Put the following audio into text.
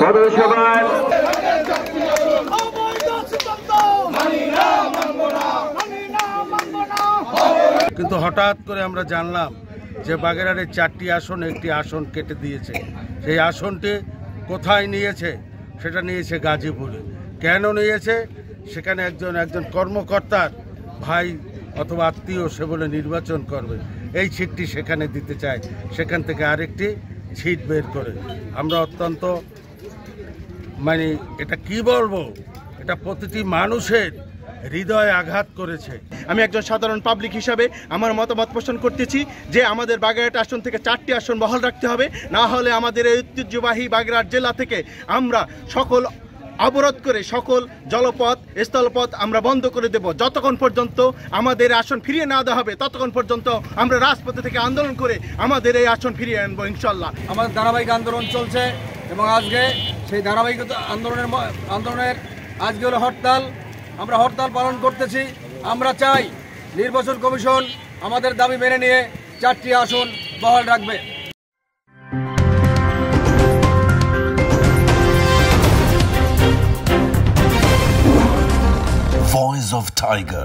পৌরসভার কিন্তু হঠাৎ করে আমরা জানলাম যে বাগেরহাটের 4টি আসন একটি আসন কেটে দিয়েছে। সেই আসনটি কোথায় নিয়েছে? সেটা নিয়েছে গাজীপুরে। কেন নিয়েছে? সেখানে একজন কর্মকর্তার ভাই অথবা আত্মীয় সে বলে নির্বাচন করবে, এই সিটটি সেখানে দিতে চায়, সেখান থেকে আরেকটি সিট বের করে। আমরা অত্যন্ত এটা কি বলবো, এটা প্রতিটি মানুষের হৃদয়ে আঘাত করেছে। আমি একজন সাধারণ পাবলিক হিসাবে আমার মতামত পোষণ করতেছি যে আমাদের বাগেরহাট আসন থেকে 4টি আসন বহাল রাখতে হবে, না হলে আমাদের এই ঐতিহ্যবাহী বাগেরহাট জেলা থেকে আমরা সকল অবরোধ করে সকল জলপথ স্থলপথ আমরা বন্ধ করে দেব। যতক্ষণ পর্যন্ত আমাদের আসন ফিরিয়ে না দেওয়া হবে ততক্ষণ পর্যন্ত আমরা রাজপথে থেকে আন্দোলন করে আমাদের এই আসন ফিরিয়ে আনবো ইনশাল্লাহ। আমাদের ধারাবাহিক আন্দোলন চলছে এবং আজকে সেই ধারাবাহিক আন্দোলনের আজকে হলো হরতাল। আমরা হরতাল পালন করতেছি। আমরা চাই নির্বাচন কমিশন আমাদের দাবি মেনে নিয়ে 4টি আসন বহাল রাখবে। Voice of Tiger.